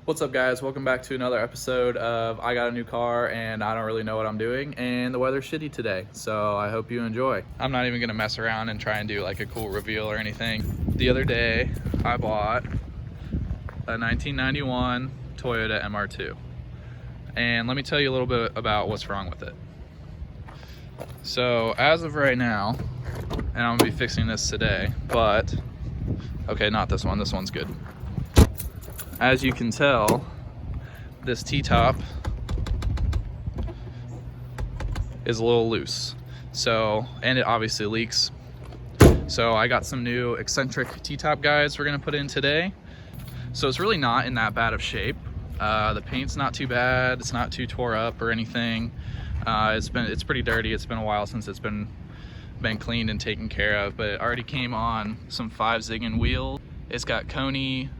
What's up, guys? Welcome back to another episode of I Got a New Car and I Don't Really Know What I'm Doing, and the weather's shitty today, so I hope you enjoy. I'm not even gonna mess around and try and do like a cool reveal or anything. The other day I bought a 1991 Toyota MR2, and let me tell you a little bit about what's wrong with it. So as of right now, and I'm gonna be fixing this today, but okay, not this one, this one's good. As you can tell, this T-top is a little loose. So, and it obviously leaks. So I got some new eccentric T-top guides we're gonna put in today. So it's really not in that bad of shape. The paint's not too bad. It's not too tore up or anything. It's pretty dirty. It's been a while since it's been cleaned and taken care of, but it already came on some 5 Ziggin wheels. It's got Coney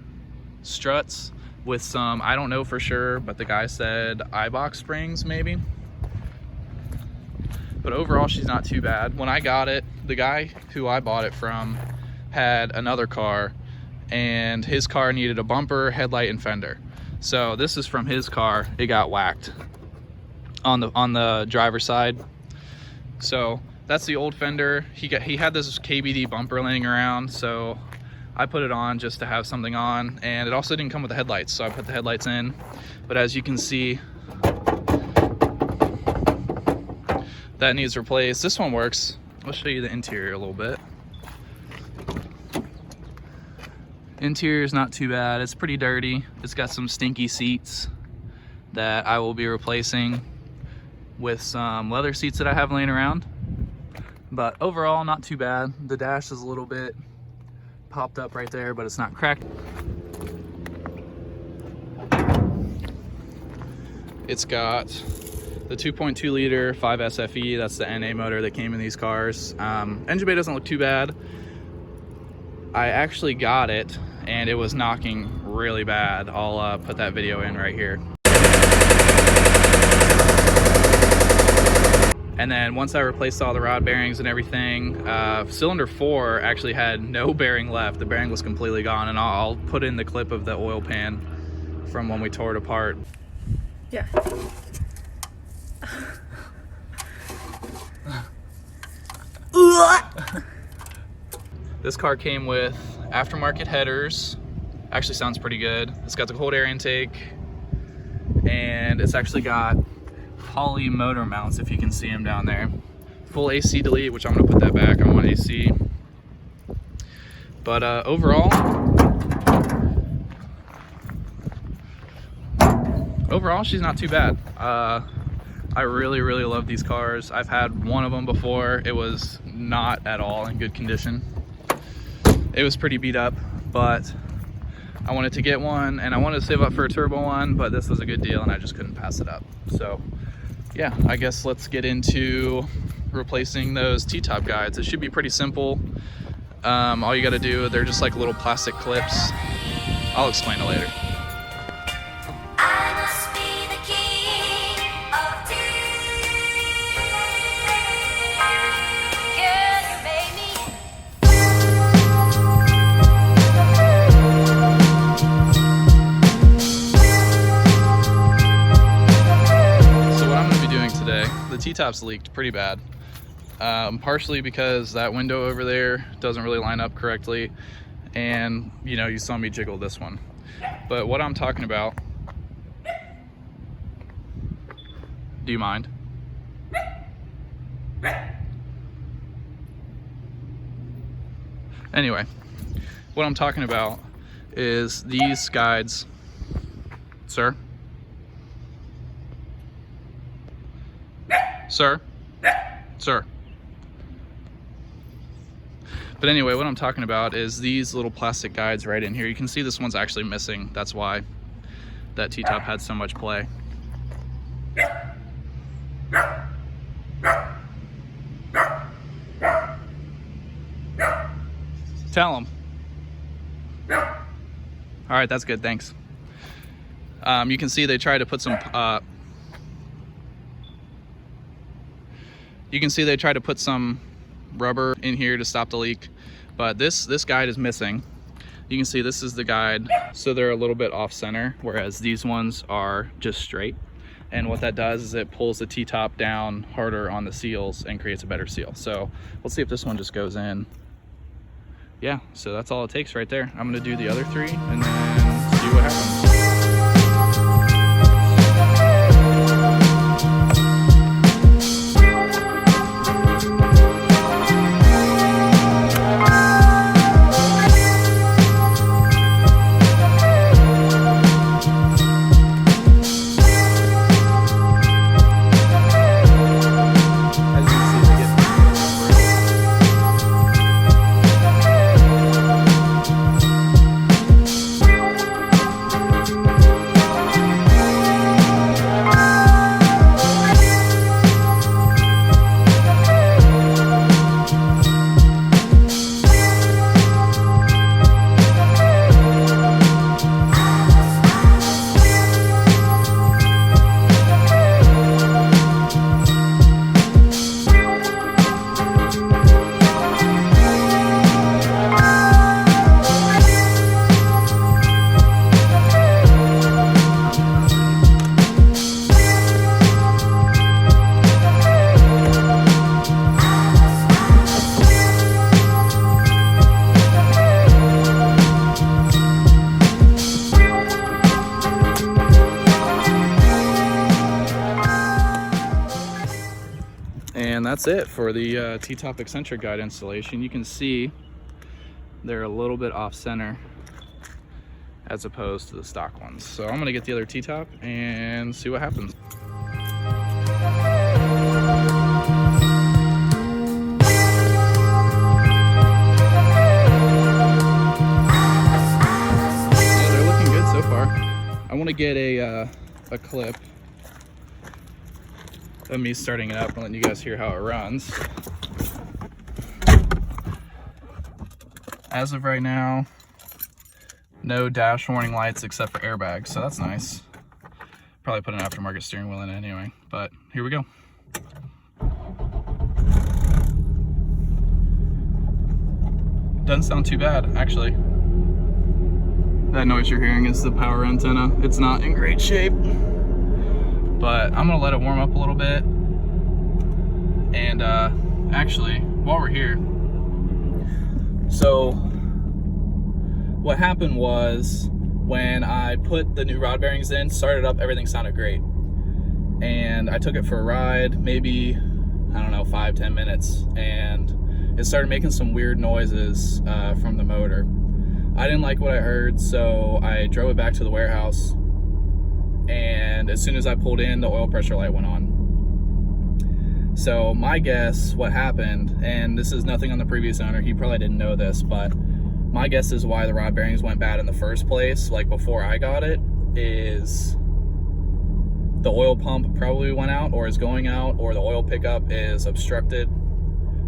struts with some, I don't know for sure, but the guy said Eibach springs maybe. But overall, she's not too bad. When I got it, the guy who I bought it from had another car, and his car needed a bumper, headlight, and fender. So this is from his car. It got whacked on the driver's side. So that's the old fender. He had this KBD bumper laying around, so I put it on just to have something on, and it also didn't come with the headlights, so I put the headlights in. But as you can see, that needs replaced. This one works. I'll show you the interior a little bit. Interior is not too bad. It's pretty dirty. It's got some stinky seats that I will be replacing with some leather seats that I have laying around. But overall, not too bad. The dash is a little bit popped up right there, but it's not cracked. It's got the 2.2 liter 5 SFE. That's the NA motor that came in these cars. Engine bay doesn't look too bad. I actually got it and it was knocking really bad. I'll put that video in right here. And then once I replaced all the rod bearings and everything, cylinder 4 actually had no bearing left. The bearing was completely gone, and I'll put in the clip of the oil pan from when we tore it apart. Yeah. This car came with aftermarket headers. Actually sounds pretty good. It's got the cold air intake, and it's actually got Holley motor mounts, if you can see them down there. Full AC delete, which I'm gonna put that back. I want AC. But overall, she's not too bad. I really love these cars. I've had one of them before. It was not at all in good condition. It was pretty beat up, but I wanted to get one, and I wanted to save up for a turbo one, but this was a good deal and I just couldn't pass it up. So yeah, I guess let's get into replacing those T-top guides. It should be pretty simple. All you gotta do, they're just like little plastic clips. I'll explain it later. The T-top's leaked pretty bad, partially because that window over there doesn't really line up correctly, and you know, you saw me jiggle this one. But what I'm talking about, do you mind? Anyway, what I'm talking about is these guides. Sir? Sir? Sir. But anyway, what I'm talking about is these little plastic guides right in here. You can see this one's actually missing. That's why that T-top had so much play. Tell him. All right, that's good, thanks. You can see they tried to put some you can see they tried to put some rubber in here to stop the leak, but this guide is missing. You can see this is the guide, so they're a little bit off center, whereas these ones are just straight. And what that does is it pulls the T-top down harder on the seals and creates a better seal. So let's see if this one just goes in. Yeah, so that's all it takes right there. I'm gonna do the other 3 and then see what happens. And that's it for the T-top eccentric guide installation. You can see they're a little bit off center as opposed to the stock ones. So I'm gonna get the other T-top and see what happens. Yeah, they're looking good so far. I wanna get a clip of me starting it up and letting you guys hear how it runs. As of right now, no dash warning lights except for airbags, so that's nice. Probably put an aftermarket steering wheel in it anyway, but here we go. Doesn't sound too bad, actually. That noise you're hearing is the power antenna. It's not in great shape, but I'm gonna let it warm up a little bit. And actually, while we're here, so what happened was when I put the new rod bearings in, started up, everything sounded great. And I took it for a ride, maybe, I don't know, 5-10 minutes, and it started making some weird noises from the motor. I didn't like what I heard, so I drove it back to the warehouse, and as soon as I pulled in, the oil pressure light went on. So my guess, what happened, and this is nothing on the previous owner, he probably didn't know this, but my guess is why the rod bearings went bad in the first place, like before I got it, is the oil pump probably went out or is going out, or the oil pickup is obstructed,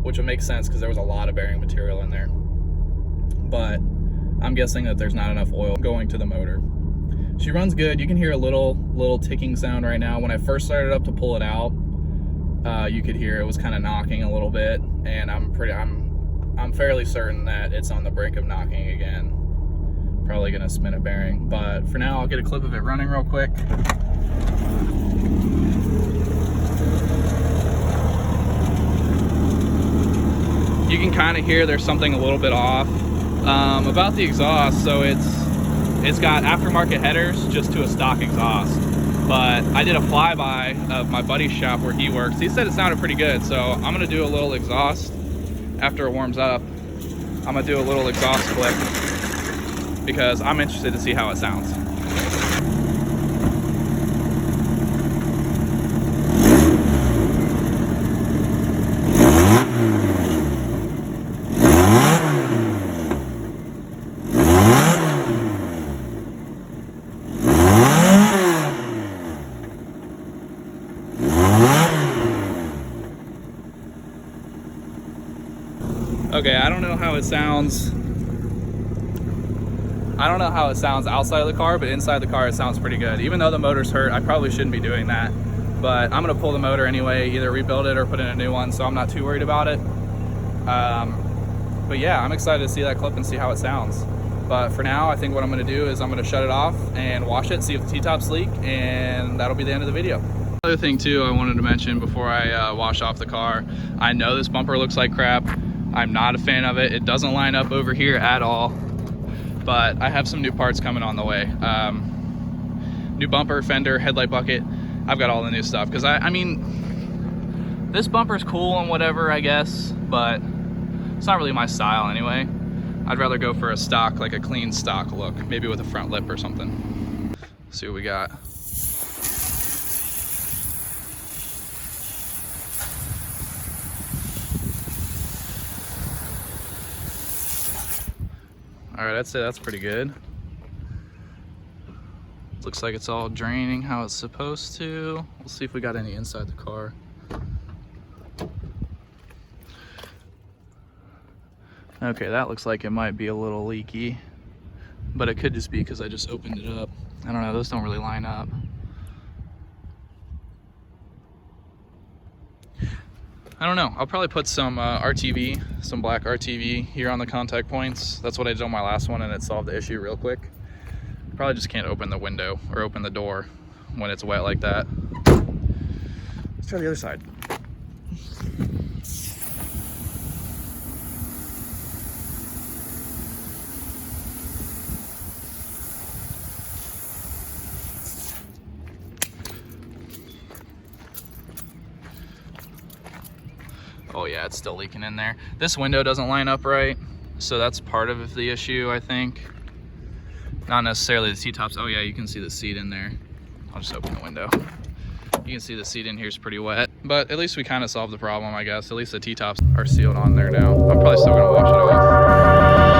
which would make sense because there was a lot of bearing material in there. But I'm guessing that there's not enough oil going to the motor. She runs good. You can hear a little ticking sound right now. When I first started up to pull it out, you could hear it was kind of knocking a little bit, and I'm fairly certain that it's on the brink of knocking again. Probably gonna spin a bearing, but for now I'll get a clip of it running real quick. You can kind of hear there's something a little bit off about the exhaust. So it's got aftermarket headers just to a stock exhaust, but I did a flyby of my buddy's shop where he works. He said it sounded pretty good, so I'm gonna do a little exhaust after it warms up. I'm gonna do a little exhaust clip because I'm interested to see how it sounds. Okay, I don't know how it sounds. I don't know how it sounds outside of the car, but inside the car it sounds pretty good. Even though the motor's hurt, I probably shouldn't be doing that. But I'm gonna pull the motor anyway, either rebuild it or put in a new one, so I'm not too worried about it. But yeah, I'm excited to see that clip and see how it sounds. But for now, I think what I'm gonna do is I'm gonna shut it off and wash it, see if the T-tops leak, and that'll be the end of the video. Another thing too I wanted to mention before I wash off the car, I know this bumper looks like crap. I'm not a fan of it. It doesn't line up over here at all, but I have some new parts coming on the way. New bumper, fender, headlight bucket. I've got all the new stuff, because I mean, this bumper's cool and whatever, I guess, but it's not really my style anyway. I'd rather go for a stock, like a clean stock look, maybe with a front lip or something. Let's see what we got. All right, I'd say that's pretty good. Looks like it's all draining how it's supposed to. We'll see if we got any inside the car. Okay, that looks like it might be a little leaky, but it could just be because I just opened it up. I don't know, those don't really line up. I don't know, I'll probably put some RTV, some black RTV here on the contact points. That's what I did on my last one and it solved the issue real quick. Probably just can't open the window or open the door when it's wet like that. Let's try the other side. Oh yeah, it's still leaking in there. This window doesn't line up right, so that's part of the issue, I think. Not necessarily the T-tops. Oh yeah, you can see the seat in there. I'll just open the window. You can see the seat in here is pretty wet, but at least we kind of solved the problem, I guess. At least the T-tops are sealed on there now. I'm probably still gonna wash it off.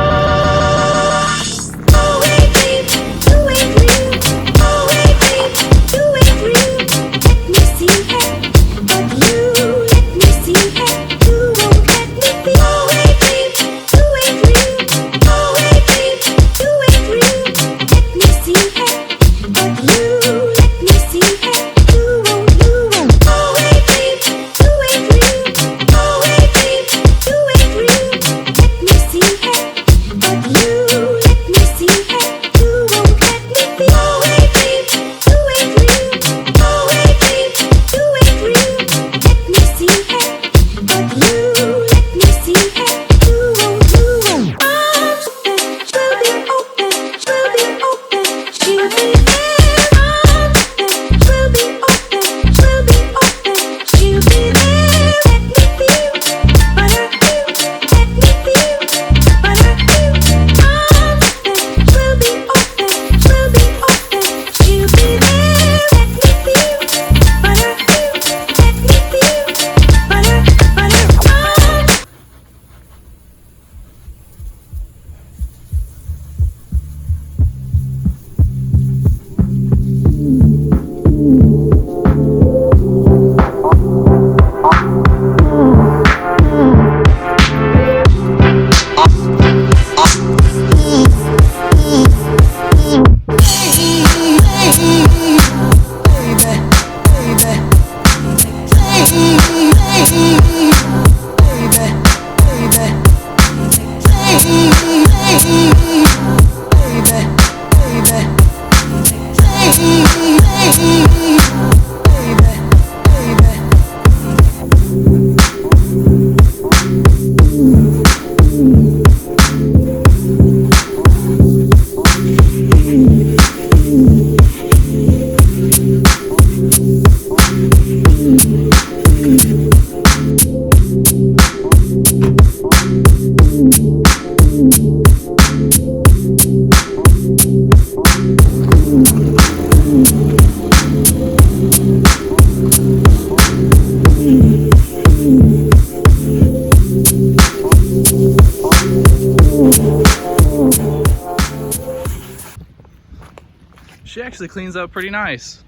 She actually cleans up pretty nice.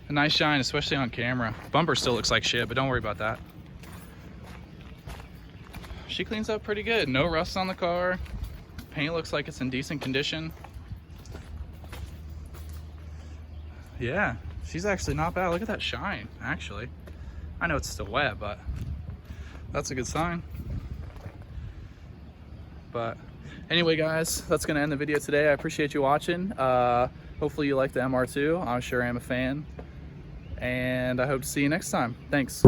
A nice shine, especially on camera. Bumper still looks like shit, but don't worry about that. She cleans up pretty good. No rust on the car. Paint looks like it's in decent condition. Yeah, she's actually not bad. Look at that shine, actually. I know it's still wet, but that's a good sign. But Anyway, guys, that's going to end the video today. I appreciate you watching. Hopefully you like the MR2. I'm sure I'm a fan. And I hope to see you next time. Thanks.